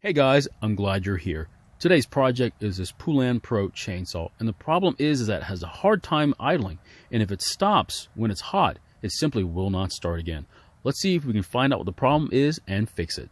Hey guys, I'm glad you're here. Today's project is this Poulan Pro chainsaw, and the problem is that it has a hard time idling, and if it stops when it's hot, it simply will not start again. Let's see if we can find out what the problem is and fix it.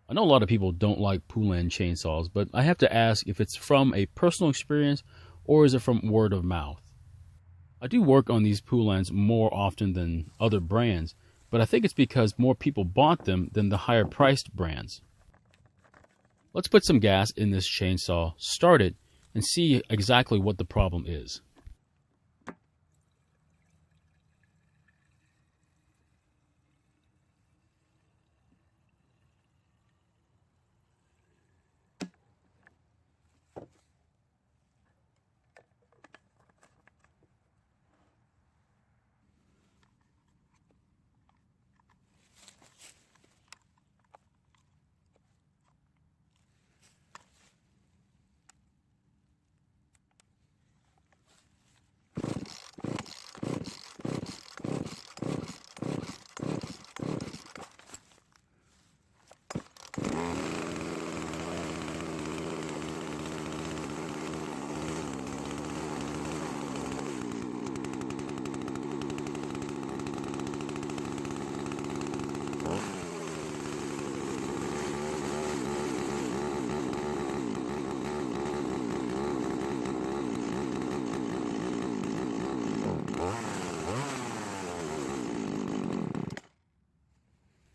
I know a lot of people don't like Poulan chainsaws, but I have to ask if it's from a personal experience or is it from word of mouth. I do work on these Poulans more often than other brands, but I think it's because more people bought them than the higher priced brands. Let's put some gas in this chainsaw, start it, and see exactly what the problem is.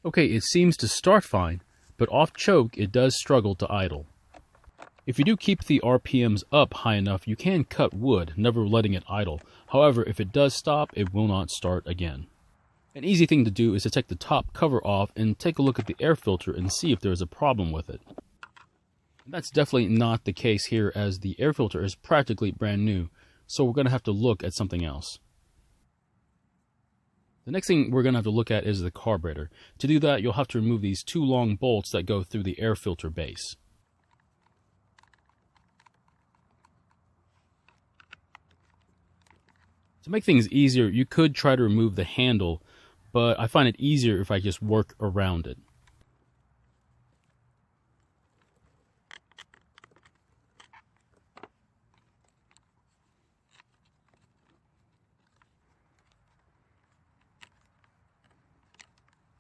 Okay, it seems to start fine, but off choke it does struggle to idle. If you do keep the RPMs up high enough, you can cut wood, never letting it idle. However, if it does stop, it will not start again. An easy thing to do is to take the top cover off and take a look at the air filter and see if there is a problem with it. That's definitely not the case here, as the air filter is practically brand new, so we're going to have to look at something else. The next thing we're going to have to look at is the carburetor. To do that, you'll have to remove these two long bolts that go through the air filter base. To make things easier, you could try to remove the handle, but I find it easier if I just work around it.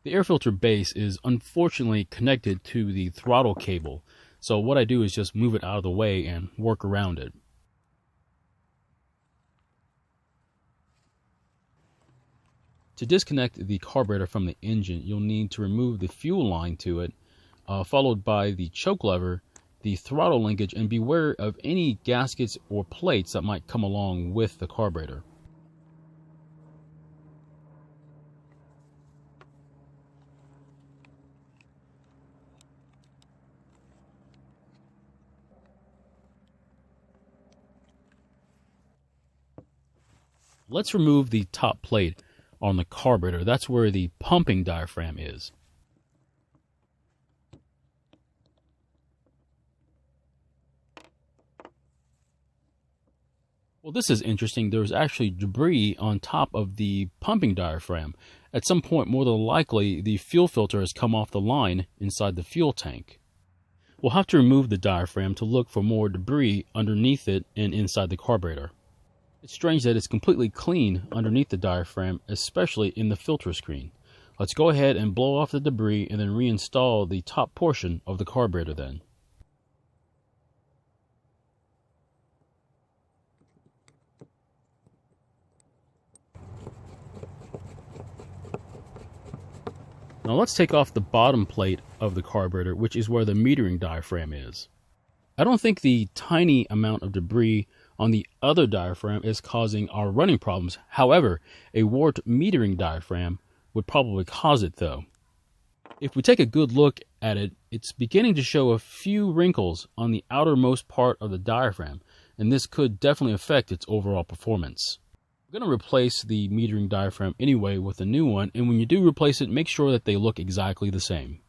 The air filter base is unfortunately connected to the throttle cable, so what I do is just move it out of the way and work around it. To disconnect the carburetor from the engine, you'll need to remove the fuel line to it, followed by the choke lever, the throttle linkage, and beware of any gaskets or plates that might come along with the carburetor. Let's remove the top plate on the carburetor. That's where the pumping diaphragm is. Well, this is interesting. There's actually debris on top of the pumping diaphragm. At some point, more than likely, the fuel filter has come off the line inside the fuel tank. We'll have to remove the diaphragm to look for more debris underneath it and inside the carburetor. It's strange that it's completely clean underneath the diaphragm, especially in the filter screen. Let's go ahead and blow off the debris and then reinstall the top portion of the carburetor then. Now let's take off the bottom plate of the carburetor, which is where the metering diaphragm is. I don't think the tiny amount of debris on the other diaphragm is causing our running problems. However, a warped metering diaphragm would probably cause it though. If we take a good look at it, it's beginning to show a few wrinkles on the outermost part of the diaphragm, and this could definitely affect its overall performance. We're going to replace the metering diaphragm anyway with a new one, and when you do replace it, make sure that they look exactly the same.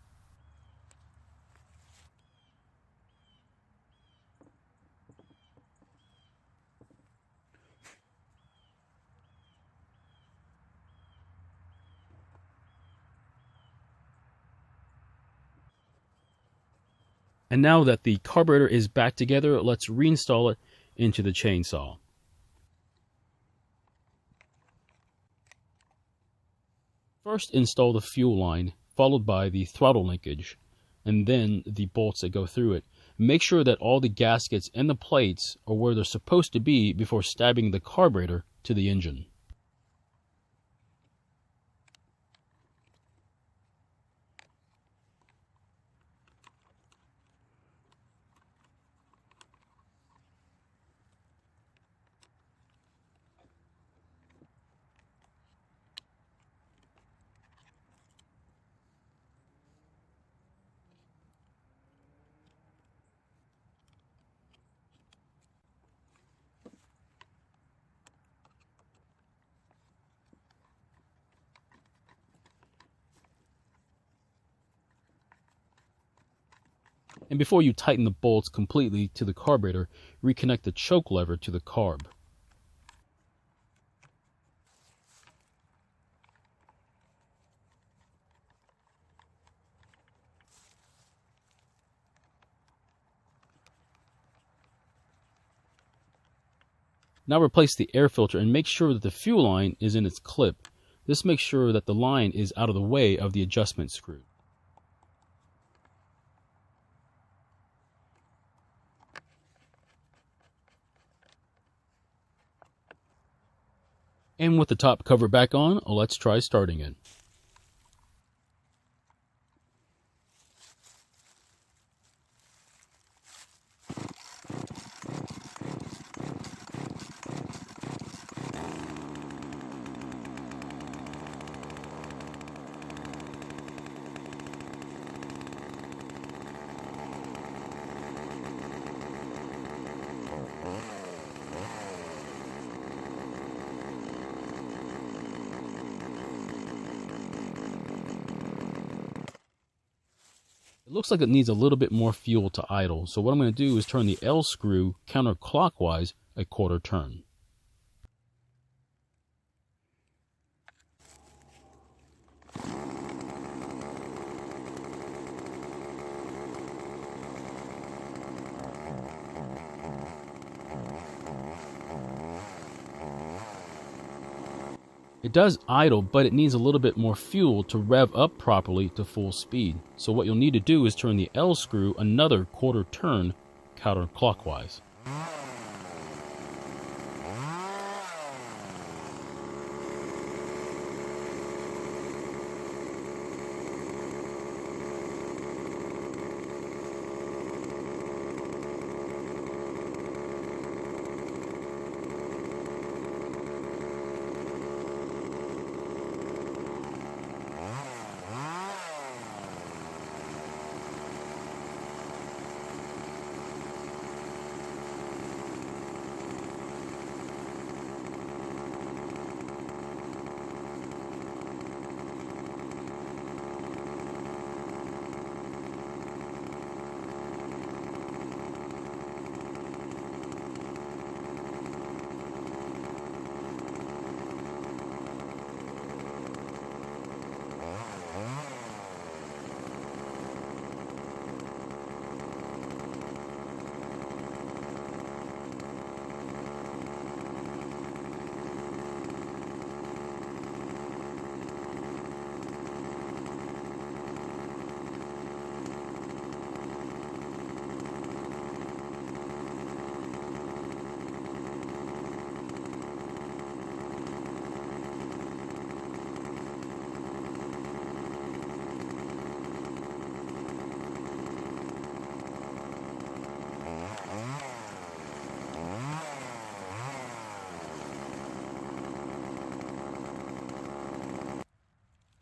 And now that the carburetor is back together, let's reinstall it into the chainsaw. First, install the fuel line, followed by the throttle linkage, and then the bolts that go through it. Make sure that all the gaskets and the plates are where they're supposed to be before stabbing the carburetor to the engine. And before you tighten the bolts completely to the carburetor, reconnect the choke lever to the carb. Now replace the air filter and make sure that the fuel line is in its clip. This makes sure that the line is out of the way of the adjustment screw. And with the top cover back on, let's try starting it. It looks like it needs a little bit more fuel to idle, so what I'm going to do is turn the L screw counterclockwise a quarter turn. It does idle, but it needs a little bit more fuel to rev up properly to full speed. So what you'll need to do is turn the L screw another quarter turn counterclockwise.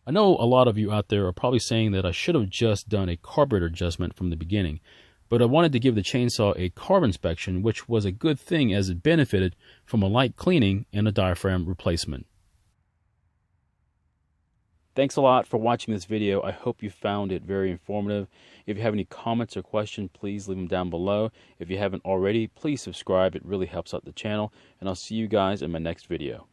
I know a lot of you out there are probably saying that I should have just done a carburetor adjustment from the beginning, but I wanted to give the chainsaw a carb inspection, which was a good thing as it benefited from a light cleaning and a diaphragm replacement. Thanks a lot for watching this video. I hope you found it very informative. If you have any comments or questions, please leave them down below. If you haven't already, please subscribe. It really helps out the channel, and I'll see you guys in my next video.